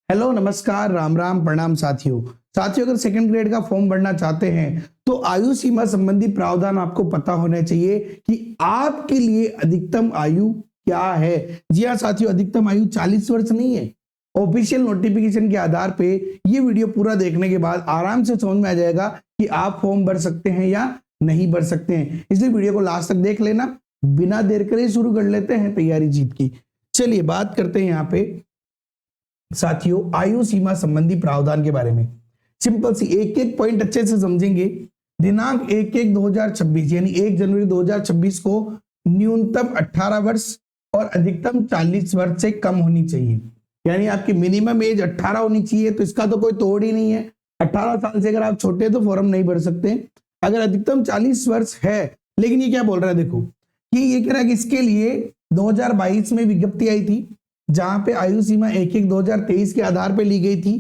Hello नमस्कार राम राम प्रणाम साथियों अगर सेकंड ग्रेड का फॉर्म भरना चाहते हैं तो आयु सीमा संबंधी प्रावधान आपको पता होना चाहिए कि आपके लिए अधिकतम आयु क्या है। जी हाँ साथियों, अधिकतम आयु 40 वर्ष नहीं है। ऑफिशियल नोटिफिकेशन के आधार पे ये वीडियो पूरा देखने के बाद आराम से समझ में आ जाएगा कि आप फॉर्म भर सकते हैं या नहीं भर सकते हैं। इसलिए वीडियो को लास्ट तक देख लेना। बिना देर करे शुरू कर लेते हैं तैयारी जीत की। चलिए बात करते हैं यहाँ पे साथियों आयु सीमा संबंधी प्रावधान के बारे में। सिंपल सी एक एक पॉइंट अच्छे से समझेंगे। दिनांक 1/1/2026 यानी 1 जनवरी 2026 को न्यूनतम 18 वर्ष और अधिकतम 40 वर्ष से कम होनी चाहिए। यानी आपकी मिनिमम एज 18 होनी चाहिए, तो इसका तो कोई तोड़ ही नहीं है। 18 साल से अगर आप छोटे तो फॉर्म नहीं भर सकते। अगर अधिकतम 40 वर्ष है, लेकिन ये क्या बोल रहा है देखो कि ये कह रहा है कि इसके लिए 2022 में विज्ञप्ति आई थी जहां पे आयु सीमा 1/1/2023 के आधार पे ली गई थी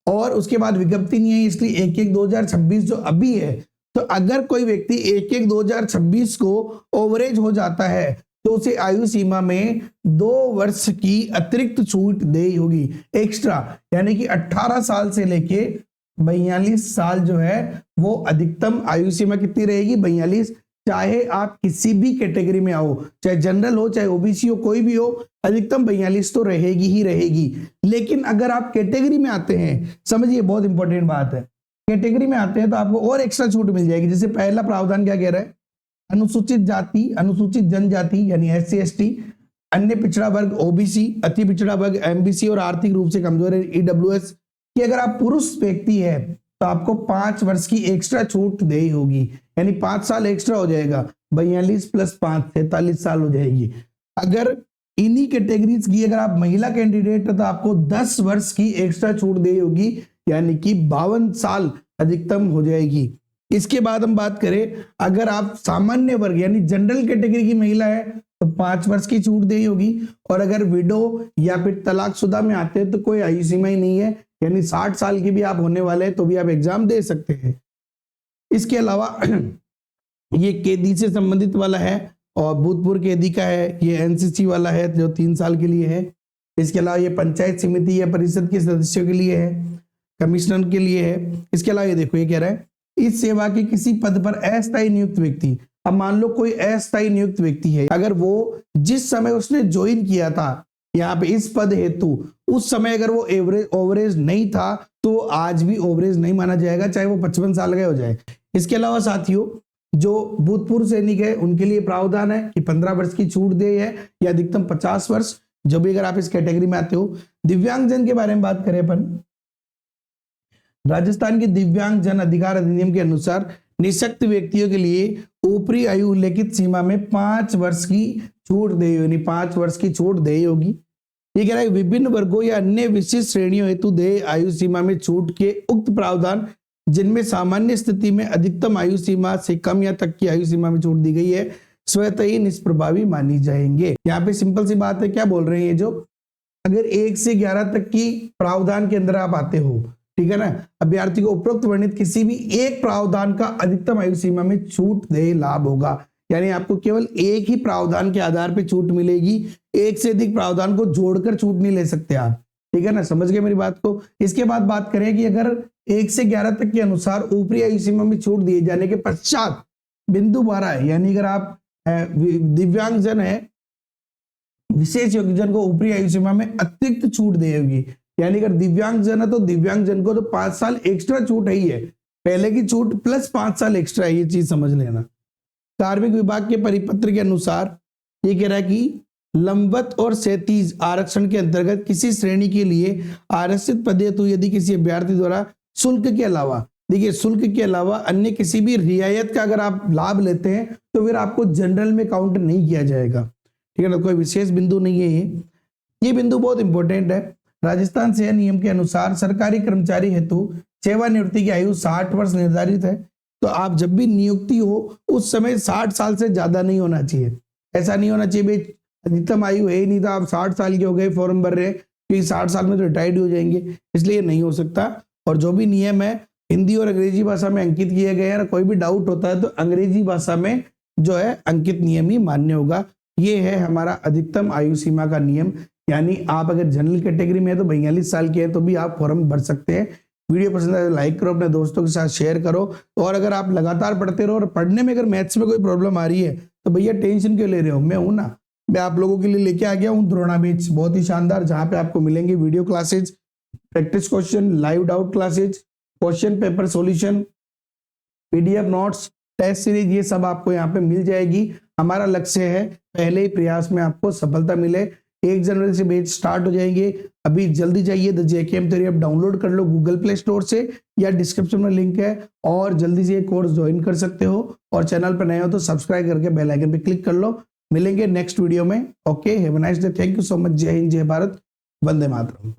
और उसके बाद विज्ञप्ति नहीं है, इसलिए 1/1/2026 जो अभी है। तो अगर कोई व्यक्ति 1/1/2026 को ओवरेज हो जाता है तो उसे आयु सीमा में 2 वर्ष की अतिरिक्त छूट दी होगी, एक्स्ट्रा। यानी कि 18 साल से लेके 42 साल जो है वो अधिकतम आयु सीमा कितनी रहेगी, 42। चाहे आप किसी भी कैटेगरी में आओ, चाहे जनरल हो चाहे ओबीसी हो, कोई भी हो, अधिकतम 42 तो रहेगी ही रहेगी। लेकिन अगर आप कैटेगरी में आते हैं, समझिए बहुत इंपॉर्टेंट बात है, कैटेगरी में आते हैं तो आपको और एक्स्ट्रा छूट मिल जाएगी। जैसे पहला प्रावधान क्या कह रहा है, अनुसूचित जाति अनुसूचित जनजाति यानी SC ST, अन्य पिछड़ा वर्ग OBC, अति पिछड़ा वर्ग MBC और आर्थिक रूप से कमजोर EWS कि अगर आप पुरुष व्यक्ति है तो आपको 5 वर्ष की एक्स्ट्रा छूट दी होगी। यानी 5 साल एक्स्ट्रा हो जाएगा, 42 + 5 43 साल हो जाएगी। अगर इन्हीं कैटेगरीज की अगर आप महिला कैंडिडेट है तो आपको 10 वर्ष की एक्स्ट्रा छूट दी होगी, यानी कि 52 साल अधिकतम हो जाएगी। इसके बाद हम बात करें, अगर आप सामान्य वर्ग यानी जनरल कैटेगरी की महिला है तो 5 वर्ष की छूट दी होगी। और अगर विडो या फिर तलाकशुदा में आते हैं तो कोई आयु सीमा ही नहीं है, यानी 60 साल के भी आप होने वाले हैं तो भी आप एग्जाम दे सकते हैं। इसके अलावा ये कैदी से संबंधित वाला है और भूतपूर्व कैदी का है, ये NCC वाला है जो 3 साल के लिए है। इसके अलावा ये पंचायत समिति या परिषद के सदस्यों के लिए है, कमिश्नर के लिए है। इसके अलावा ये देखो ये कह रहा है, इस सेवा के किसी पद पर अस्थायी नियुक्त व्यक्ति। अब मान लो कोई अस्थायी नियुक्त व्यक्ति है, अगर वो जिस समय उसने ज्वाइन किया था यहाँ पे इस पद हेतु, उस समय अगर वो ओवरेज नहीं था तो आज भी ओवरेज नहीं माना जाएगा, चाहे वो 55 साल का हो जाए। इसके अलावा साथियों जो भूतपूर्व सैनिक है उनके लिए प्रावधान है कि 15 वर्ष की छूट दे है या अधिकतम 50 वर्ष, जो भी अगर आप इस कैटेगरी में आते हो। दिव्यांगजन के बारे में बात करें अपन, राजस्थान के दिव्यांगजन अधिकार अधिनियम के अनुसार निःशक्त व्यक्तियों के लिए ऊपरी आयु उल्लेखित सीमा में 5 वर्ष की छूट दी होगी, 5 वर्ष की छूट दी होगी। ये कह रहा है विभिन्न वर्गों या अन्य विशिष्ट श्रेणियों हेतु दे आयु सीमा में छूट के उक्त प्रावधान जिनमें सामान्य स्थिति में अधिकतम आयु सीमा से कम या तक की आयु सीमा में छूट दी गई है स्वतः ही निष्प्रभावी मानी जाएंगे। यहाँ पे सिंपल सी बात है, क्या बोल रहे हैं, जो अगर 1 से 11 तक की प्रावधान के अंदर आप आते हो, ठीक है ना, अभ्यर्थी को उपरोक्त वर्णित किसी भी एक प्रावधान का अधिकतम आयु सीमा में छूट दे लाभ होगा। यानी आपको केवल एक ही प्रावधान के आधार पे छूट मिलेगी, एक से अधिक प्रावधान को जोड़कर छूट नहीं ले सकते आप, ठीक है ना, समझ गए मेरी बात को। इसके बाद बात करें कि अगर 1 से 11 तक के अनुसार ऊपरी आयु सीमा में छूट दिए जाने के पश्चात बिंदु 12 है, यानी अगर आप दिव्यांगजन है, विशेष योग्यजन को ऊपरी आयु सीमा में अतिरिक्त छूट देगी। यानी अगर दिव्यांगजन है तो दिव्यांगजन को तो 5 साल एक्स्ट्रा छूट है ही है, पहले की छूट प्लस 5 साल एक्स्ट्रा है, ये चीज समझ लेना। कार्मिक विभाग के परिपत्र के अनुसार ये कह रहा है कि लंबवत और क्षैतिज आरक्षण के अंतर्गत किसी श्रेणी के लिए आरक्षित पद हेतु यदि किसी अभ्यर्थी द्वारा शुल्क के अलावा, देखिए शुल्क के अलावा अन्य किसी भी रियायत का अगर आप लाभ लेते हैं तो फिर आपको जनरल में काउंट नहीं किया जाएगा, ठीक है ना, कोई विशेष बिंदु नहीं है ये बिंदु बहुत इंपॉर्टेंट है। राजस्थान सेवा नियम के अनुसार सरकारी कर्मचारी हेतु सेवानिवृत्ति की आयु 60 वर्ष निर्धारित है। तो आप जब भी नियुक्ति हो उस समय 60 साल से ज्यादा नहीं होना चाहिए। ऐसा नहीं होना चाहिए भाई अधिकतम आयु है ही नहीं था, आप 60 साल के हो गए फॉर्म भर रहे क्योंकि 60 साल में तो रिटायर्ड हो जाएंगे, इसलिए नहीं हो सकता। और जो भी नियम है हिंदी और अंग्रेजी भाषा में अंकित किए गए हैं, कोई भी डाउट होता है तो अंग्रेजी भाषा में जो है अंकित नियम ही मान्य होगा। ये है हमारा अधिकतम आयु सीमा का नियम, यानी आप अगर जनरल कैटेगरी में है तो 42 साल के हैं तो भी आप फॉर्म भर सकते हैं। वीडियो पसंद आए तो लाइक करो, अपने दोस्तों के साथ शेयर करो। और अगर आप लगातार पढ़ते रहो और पढ़ने में अगर मैथ्स में कोई प्रॉब्लम आ रही है तो भैया टेंशन क्यों ले रहे हो, मैं हूं ना। मैं आप लोगों के लिए लेके आ गया हूं द्रोणा बैच, बहुत ही शानदार, जहां पे आपको मिलेंगे video classes, practice question, live doubt classes, question paper solution, PDF notes, test series, ये सब आपको यहाँ पे मिल जाएगी। हमारा लक्ष्य है पहले ही प्रयास में आपको सफलता मिले। 1 जनवरी से बैच स्टार्ट हो जाएंगे। अभी जल्दी जाइए, द जेकेएम थ्योरी आप डाउनलोड कर लो गूगल प्ले स्टोर से या डिस्क्रिप्शन में लिंक है, और जल्दी से ये कोर्स ज्वाइन कर सकते हो। और चैनल पर नए हो तो सब्सक्राइब करके बेल आइकन पे क्लिक कर लो। मिलेंगे नेक्स्ट वीडियो में। Okay, have a nice day, thank you so much. जय हिंद, जय भारत, वंदे मातरम।